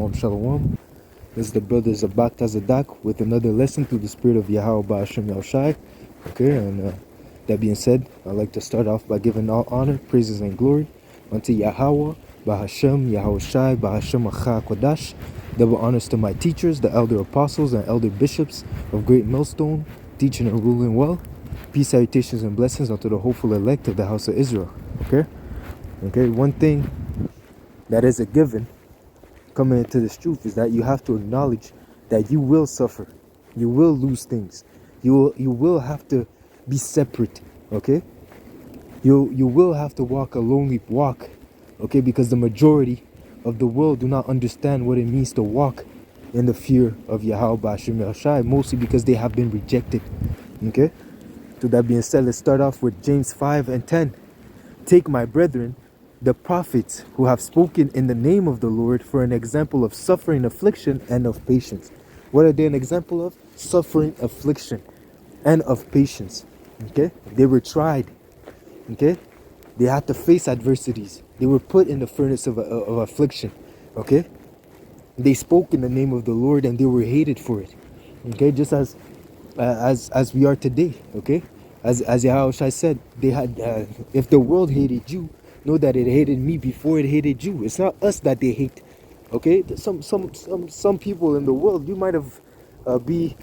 Shalom, shalom. This is the brother Zabak Tazadak with another lesson through the spirit of Yahweh Ba'ashem Yahushai. Okay, and that being said, I'd like to start off by giving all honor, praises, and glory unto Yahweh, Ba'ashem, Yahushai, Ba'ashem Acha Kodash. Double honors to my teachers, the elder apostles and elder bishops of Great Millstone, teaching and ruling well. Peace, salutations, and blessings unto the hopeful elect of the house of Israel. Okay, one thing that is a given coming into this truth is that you have to acknowledge that you will suffer, you will lose things, you will have to be separate. Okay, you will have to walk a lonely walk. Okay, because the majority of the world do not understand what it means to walk in the fear of Yahweh Ba'ashem Yahushai, mostly because they have been rejected. Okay, so that being said, let's start off with James 5:10. Take my brethren, the prophets who have spoken in the name of the Lord, for an example of suffering, affliction, and of patience. What are they an example of? Suffering, affliction, and of patience. Okay, they were tried. Okay, they had to face adversities. They were put in the furnace of affliction. Okay, they spoke in the name of the Lord and they were hated for it. Okay, just as we are today. Okay, as Yahushua said, they had if the world hated you, know that it hated me before it hated you. It's not us that they hate. Okay, some people in the world you might have be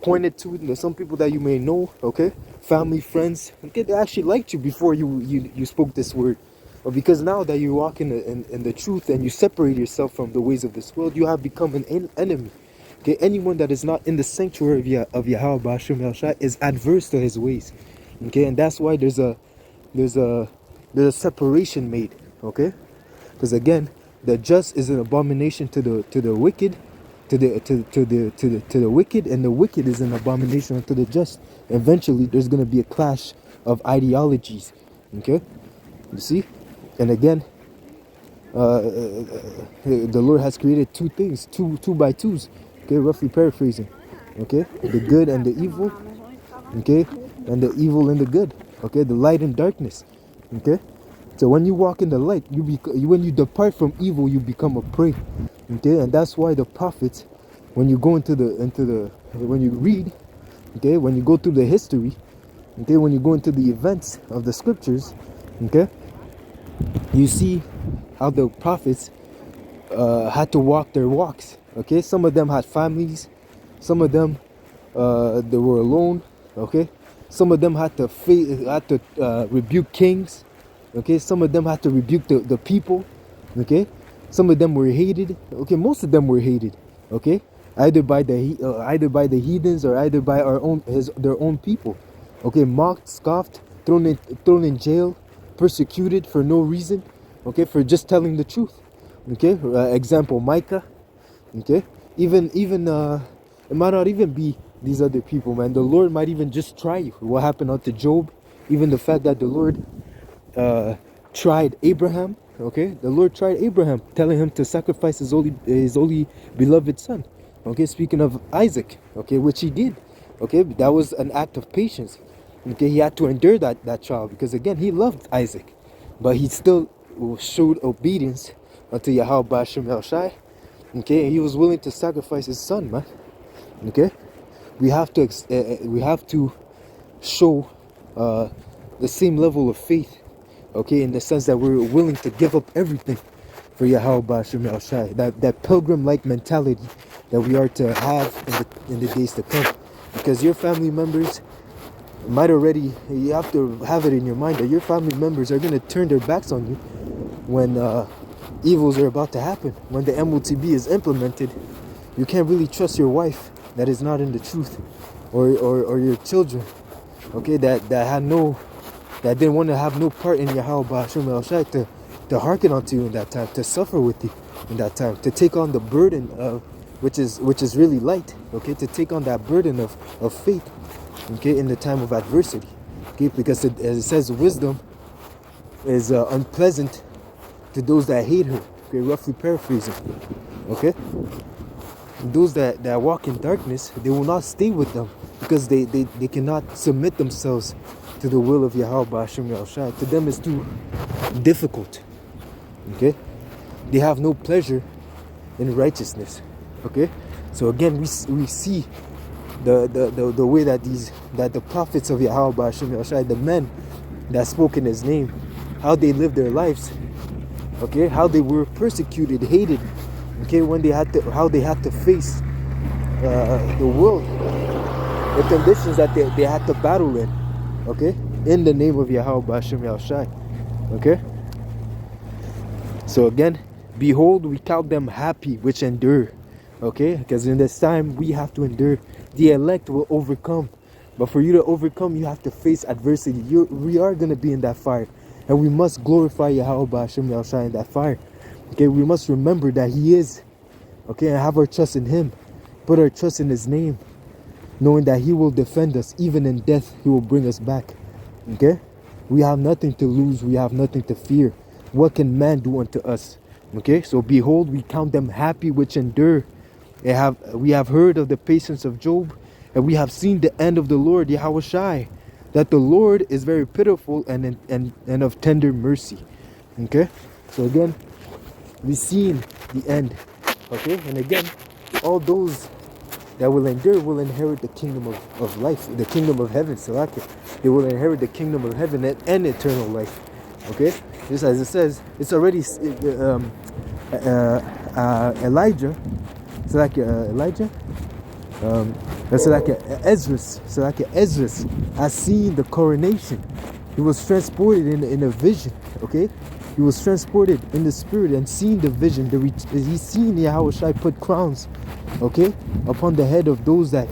pointed to. There's some people that you may know. Okay, family, friends. Okay, they actually liked you before you spoke this word. But because now that you walk in the truth and you separate yourself from the ways of this world, you have become an enemy. Okay, anyone that is not in the sanctuary of Yahweh Ba'ashem Yahushai is adverse to his ways. Okay, and that's why there's a separation made. Okay, because again, the just is an abomination to the wicked, to the wicked, and the wicked is an abomination unto the just. Eventually, there's going to be a clash of ideologies. Okay, you see, and again, the Lord has created two things, two by twos. Okay, roughly paraphrasing. Okay, the good and the evil. Okay, and the evil and the good. Okay, the light and darkness. Okay, so when you walk in the light, when you depart from evil, you become a prey. Okay, and that's why the prophets, when you go when you read, okay, when you go through the history, okay, when you go into the events of the scriptures, okay, you see how the prophets had to walk their walks. Okay, some of them had families, some of them they were alone. Okay, some of them had to rebuke kings. Okay, some of them had to rebuke the people. Okay, some of them were hated. Okay, most of them were hated. Okay, either by the heathens or either by their own people. Okay, mocked, scoffed, thrown in jail, persecuted for no reason. Okay, for just telling the truth. Okay, example Micah. Okay, even it might not even be these other people, man. The Lord might even just try you. What happened unto Job? Even the fact that the Lord tried Abraham. Okay, the Lord tried Abraham, telling him to sacrifice his only beloved son. Okay, speaking of Isaac. Okay, which he did. Okay, that was an act of patience. Okay, he had to endure that trial because again he loved Isaac, but he still showed obedience unto Yahweh Ba'ashem Yahushai. Okay, he was willing to sacrifice his son, man. Okay, we have to show the same level of faith. Okay, in the sense that we're willing to give up everything for Yahweh Ba'ashem Yahushai. That pilgrim-like mentality that we are to have in the days to come. Because your family members you have to have it in your mind that your family members are going to turn their backs on you when evils are about to happen. When the MOTB is implemented, you can't really trust your wife that is not in the truth, or your children, okay, that didn't want to have no part in Yahweh Ba'ashem Yahushai to hearken unto you in that time, to suffer with you in that time, to take on the burden which is really light. Okay, to take on that burden of faith. Okay, in the time of adversity. Okay, because as it says, wisdom is unpleasant to those that hate her. Okay, roughly paraphrasing. Okay, those that walk in darkness, they will not stay with them because they cannot submit themselves to the will of Yahweh Ba'ashem Yahushai. To them it's too difficult. Okay, they have no pleasure in righteousness. Okay, so again we see the way that the prophets of Yahweh Ba'ashem Yahushai, the men that spoke in his name, how they lived their lives, okay, how they were persecuted, hated, okay, when how they had to face the world, the conditions that they had to battle in, okay, in the name of Yahweh Ba'ashem Yahushai. Okay, so again, behold, we count them happy which endure. Okay, because in this time we have to endure. The elect will overcome, but for you to overcome, you have to face adversity. We are going to be in that fire, and we must glorify Yahweh Ba'ashem Yahushai in that fire. Okay, we must remember that He is, okay, and have our trust in Him, put our trust in His name, knowing that He will defend us. Even in death, He will bring us back. Okay, we have nothing to lose, we have nothing to fear. What can man do unto us? Okay, so behold, we count them happy which endure. We have heard of the patience of Job, and we have seen the end of the Lord Yahushai, that the Lord is very pitiful and of tender mercy. Okay, so again, we've seen the end. Okay, and again, all those that will endure will inherit the kingdom of life, the kingdom of heaven. So they will inherit the kingdom of heaven and eternal life. Okay, just as it says, it's already Elijah. So like Elijah, so like Esdras. So like Esdras has seen the coronation. He was transported in a vision. Okay, he was transported in the spirit and seen the vision. He's seen Yahushua put crowns, okay, upon the head of those that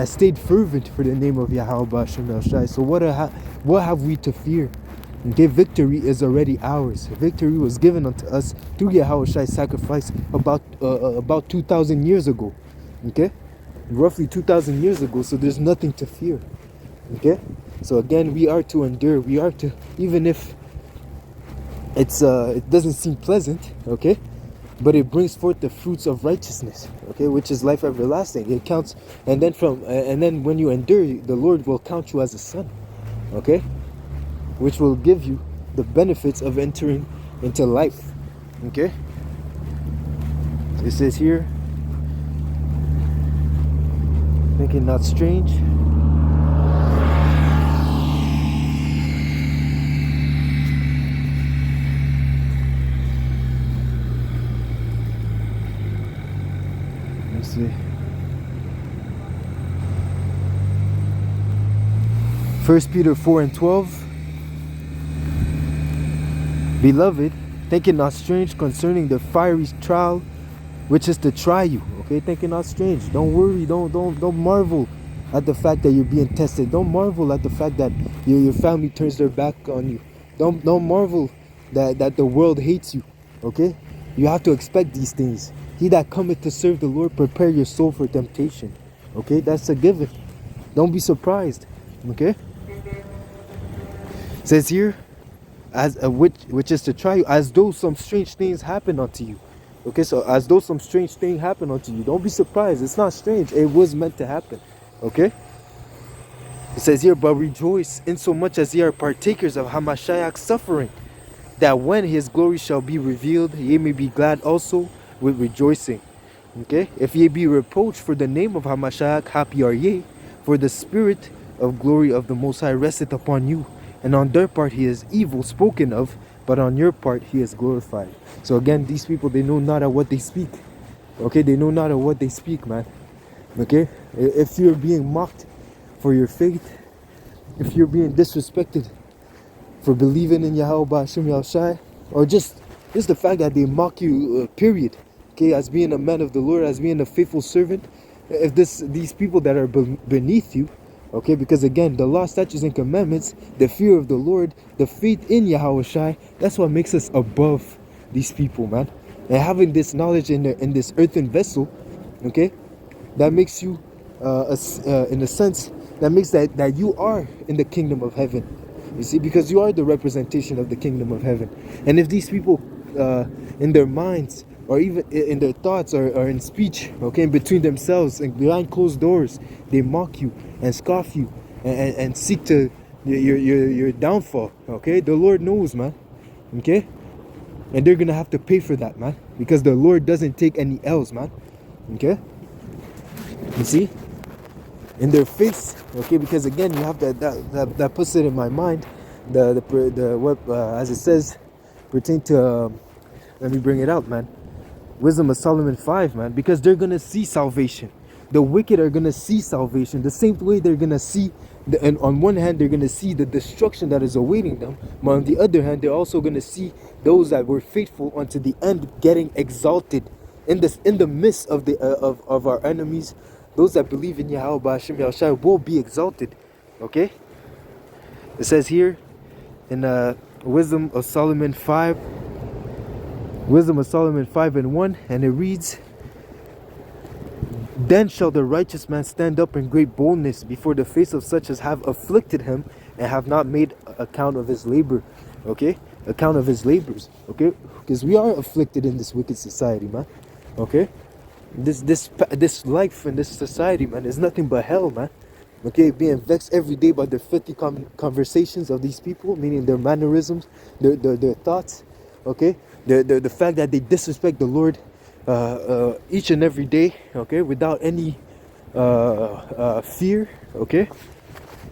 stayed fervent for the name of Yahweh Ba'ashem Yahushua. So what have we to fear? Okay, victory is already ours. Victory was given unto us through Yahushua's sacrifice about 2,000 years ago. Okay, roughly 2,000 years ago. So there's nothing to fear. Okay, so again, we are to endure. We are to, even if it doesn't seem pleasant. Okay, but it brings forth the fruits of righteousness. Okay, which is life everlasting. It counts, and then when you endure, the Lord will count you as a son. Okay, which will give you the benefits of entering into life. Okay, it says here, think it not strange. Let's see. 1 Peter 4:12. Beloved, think it not strange concerning the fiery trial which is to try you. Okay, think it not strange. Don't worry, don't marvel at the fact that you're being tested. Don't marvel at the fact that your family turns their back on you. Don't marvel that the world hates you. Okay? You have to expect these things. He that cometh to serve the Lord, prepare your soul for temptation. Okay, that's a given. Don't be surprised. Okay? It says here, as which is to try you, as though some strange things happen unto you. Okay, so as though some strange thing happened unto you, don't be surprised. It's not strange. It was meant to happen. Okay, it says here, but rejoice in so much as ye are partakers of Hamashiach's suffering, that when his glory shall be revealed, ye may be glad also with rejoicing. Okay, if ye be reproached for the name of Hamashiach, happy are ye, for the spirit of glory of the Most High resteth upon you. And on their part he is evil spoken of, but on your part he is glorified. So again, these people, they know not of what they speak. Okay, they know not of what they speak, man. Okay, if you're being mocked for your faith, if you're being disrespected for believing in Yahweh Ba'ashem Yahushai, or just the fact that they mock you, period. Okay, as being a man of the Lord, as being a faithful servant, if these people that are beneath you, okay, because again, the law, statutes, and commandments, the fear of the Lord, the faith in Yahushai, that's what makes us above these people, man. And having this knowledge in this earthen vessel, okay, that makes you, in a sense, that makes that you are in the kingdom of heaven. You see, because you are the representation of the kingdom of heaven. And if these people, in their minds, or even in their thoughts or in speech, okay, in between themselves and behind closed doors, they mock you and scoff you and seek to your downfall, okay, the Lord knows, man. Okay, And they're gonna have to pay for that, man, because the Lord doesn't take any L's, man. Okay, you see, in their face. Okay, because again, you have that puts it in my mind. The what as it says, pertain to. Let me bring it out, man. Wisdom of Solomon 5, man, because they're gonna see salvation. The wicked are gonna see salvation the same way they're gonna see. And on one hand, they're gonna see the destruction that is awaiting them, but on the other hand, they're also gonna see those that were faithful unto the end getting exalted in the midst of the of our enemies. Those that believe in Yahweh Hashem Yahushua will be exalted. Okay, it says here in Wisdom of Solomon 5. Wisdom of Solomon 5:1, and it reads, "Then shall the righteous man stand up in great boldness before the face of such as have afflicted him and have not made account of his labor." Okay, account of his labors. Okay, because we are afflicted in this wicked society, man. Okay, this life in this society, man, is nothing but hell, man. Okay, being vexed every day by the filthy conversations of these people, meaning their mannerisms, their thoughts. Okay, the fact that they disrespect the Lord each and every day, okay, without any fear. Okay,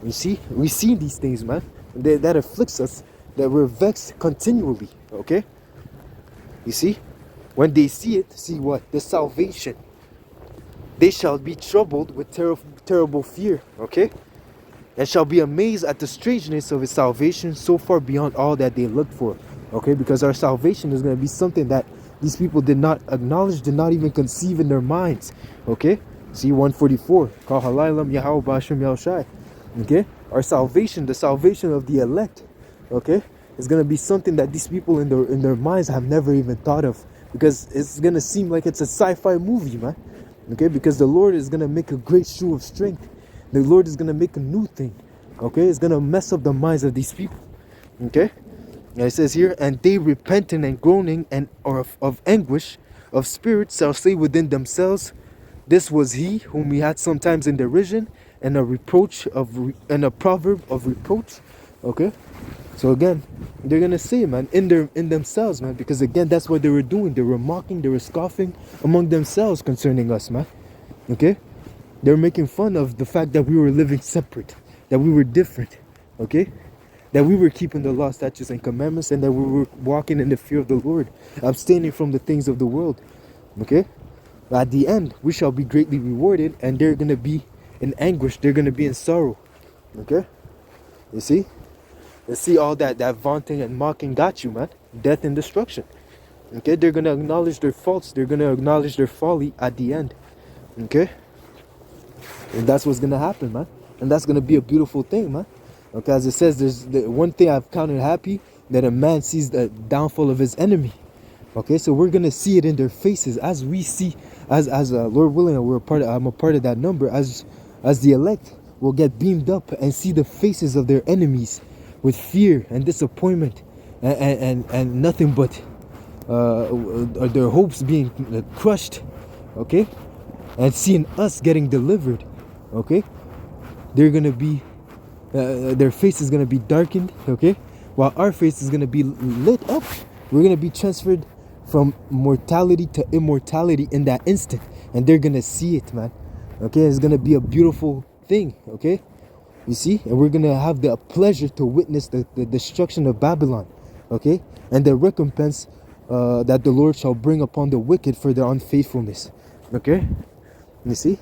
we see these things, man, that afflicts us, that we're vexed continually. Okay, you see, when they see it, see what? The salvation. They shall be troubled with terrible fear. Okay, and shall be amazed at the strangeness of his salvation, so far beyond all that they looked for. Okay, because our salvation is going to be something that these people did not acknowledge, did not even conceive in their minds. Okay, see 144. Call Halailam Yahweh Bashim Yahushai. Okay, our salvation, the salvation of the elect, okay, is going to be something that these people in their minds have never even thought of, because it's going to seem like it's a sci-fi movie, man. Okay, because the Lord is going to make a great shoe of strength. The Lord is going to make a new thing. Okay, it's going to mess up the minds of these people. Okay, and it says here, and they repenting and groaning and of anguish of spirit shall say within themselves, this was he whom we had sometimes in derision, and a reproach and a proverb of reproach. Okay, so again, they're gonna say, man, in themselves, man, because again, that's what they were doing. They were mocking, they were scoffing among themselves concerning us, man. Okay, they're making fun of the fact that we were living separate, that we were different. Okay, that we were keeping the law, statutes, and commandments, and that we were walking in the fear of the Lord, abstaining from the things of the world. Okay, at the end, we shall be greatly rewarded, and they're gonna be in anguish. They're gonna be in sorrow. Okay, you see. You see all that vaunting and mocking got you, man. Death and destruction. Okay, they're gonna acknowledge their faults. They're gonna acknowledge their folly at the end. Okay, and that's what's gonna happen, man. And that's gonna be a beautiful thing, man. Okay, as it says, there's the one thing I've counted happy, that a man sees the downfall of his enemy. Okay, so we're gonna see it in their faces as we see, as Lord willing, I'm a part of that number. As the elect will get beamed up and see the faces of their enemies with fear and disappointment and nothing but their hopes being crushed. Okay, and seeing us getting delivered. Okay, they're gonna be their face is gonna be darkened. Okay, while our face is gonna be lit up. We're gonna be transferred from mortality to immortality in that instant, and they're gonna see it, man. Okay, it's gonna be a beautiful thing. Okay, you see, and we're gonna have the pleasure to witness the destruction of Babylon. Okay, and the recompense that the Lord shall bring upon the wicked for their unfaithfulness. Okay, you see,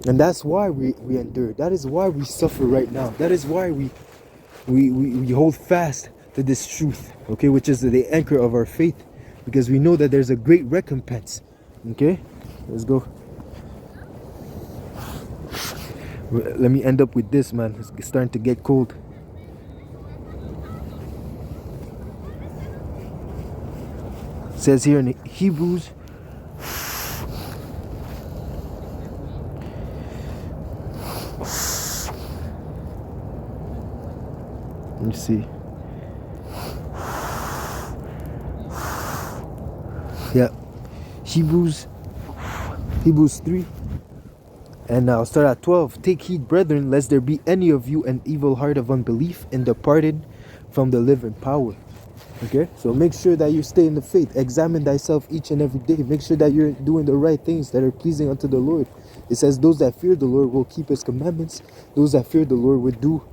and that's why we endure. That is why we suffer right now. That is why we hold fast to this truth. Okay, which is the anchor of our faith, because we know that there's a great recompense. Okay, let's go. Let me end up with this, man. It's starting to get cold. It says here in Hebrews, let me see. Yeah, Hebrews 3. And I'll start at 12. Take heed, brethren, lest there be any of you an evil heart of unbelief and departed from the living power. Okay, so make sure that you stay in the faith. Examine thyself each and every day. Make sure that you're doing the right things that are pleasing unto the Lord. It says those that fear the Lord will keep his commandments. Those that fear the Lord will do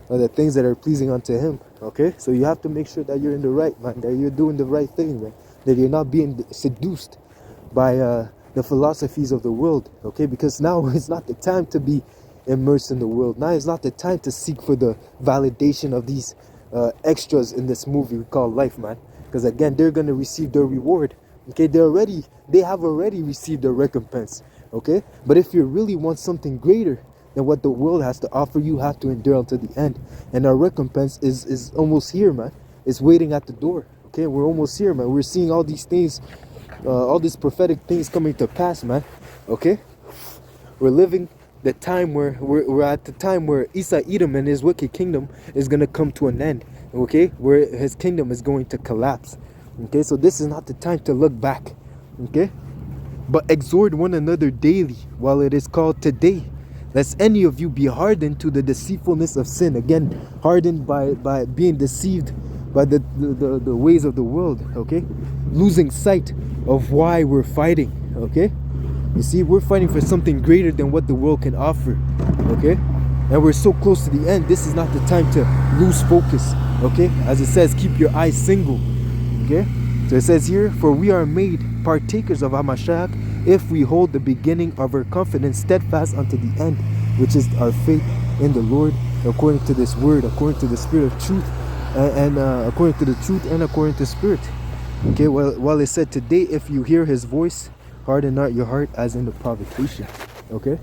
the things that are pleasing unto him. Okay, so you have to make sure that you're in the right, man, that you're doing the right thing, man, that you're not being seduced by the philosophies of the world. Okay, because now it's not the time to be immersed in the world. Now is not the time to seek for the validation of these extras in this movie we call life, man. Because again, they're gonna receive their reward. Okay, they have already received their recompense. Okay, but if you really want something greater than what the world has to offer, you have to endure until the end. And our recompense is almost here, man. It's waiting at the door. Okay, we're almost here, man. We're seeing all these things, all these prophetic things coming to pass, man. Okay, we're living the time where we're at the time where Isa Edom and his wicked kingdom is going to come to an end. Okay, where his kingdom is going to collapse. Okay, so this is not the time to look back. Okay, but exhort one another daily while it is called today, lest any of you be hardened to the deceitfulness of sin. Again, hardened by being deceived by the ways of the world. Okay, losing sight of why we're fighting. Okay, you see, we're fighting for something greater than what the world can offer. Okay, and we're so close to the end. This is not the time to lose focus. Okay, as it says, keep your eyes single. Okay, so it says here, for we are made partakers of Hamashiach if we hold the beginning of our confidence steadfast unto the end, which is our faith in the Lord, according to this word, according to the spirit of truth, and according to the truth and according to spirit. Okay, well it said today, if you hear his voice, harden not your heart as in the provocation. Okay,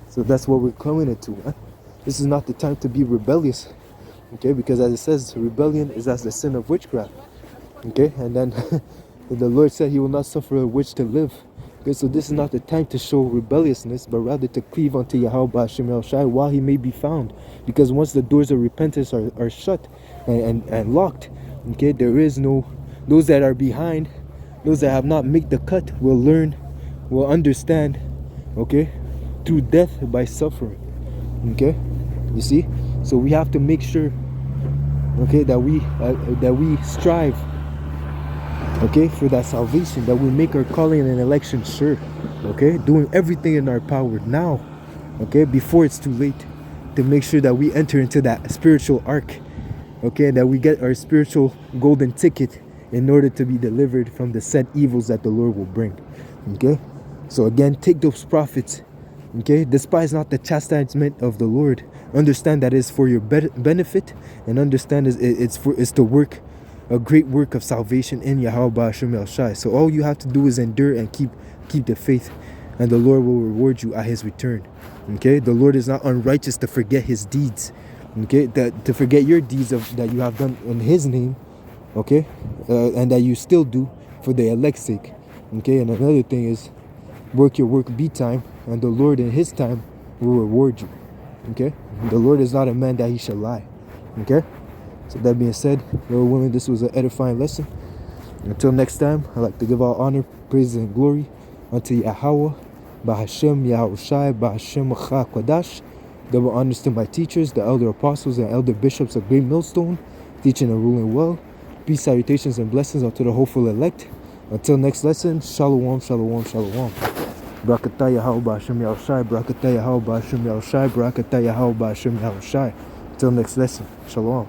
so that's what we're coming into, man. This is not the time to be rebellious. Okay, because as it says, rebellion is as the sin of witchcraft. Okay, and then the Lord said he will not suffer a witch to live. Okay, so this is not the time to show rebelliousness, but rather to cleave unto Yahweh Hashem El Shai while he may be found. Because once the doors of repentance are shut and locked, okay, there is no, those that are behind, those that have not made the cut will learn, will understand, okay, through death by suffering. Okay, you see, so we have to make sure, okay, that we strive, okay, for that salvation, that we make our calling and election sure. Okay, doing everything in our power now, okay, before it's too late, to make sure that we enter into that spiritual ark. Okay, that we get our spiritual golden ticket in order to be delivered from the said evils that the Lord will bring. Okay, so again, take those prophets. Okay, despise not the chastisement of the Lord. Understand that it's for your benefit, and understand it's to work a great work of salvation in Yahweh Hashem El Shai. So all you have to do is endure and keep the faith, and the Lord will reward you at his return. Okay, the Lord is not unrighteous to forget his deeds. Okay, to forget your deeds that you have done in his name. Okay, and that you still do for the elect's sake. Okay, and another thing is, work your work be time, and the Lord in his time will reward you. Okay, the Lord is not a man that he shall lie. Okay, so that being said, Lord willing, this was an edifying lesson. Until next time, I'd like to give all honor, praise, and glory unto Yahweh, Bahashem Yahushai, Bahashem Cha Kodash. Double honors to my teachers, the elder apostles and elder bishops of Great Millstone, teaching and ruling well. Peace, salutations, and blessings unto the hopeful elect. Until next lesson, shalom, shalom, shalom. Brakatah Yahweh Hashem Yahushai, Brakatah Yahweh Hashem Yahushai, Brakatah Yahweh Hashem Yahushai. Until next lesson, shalom.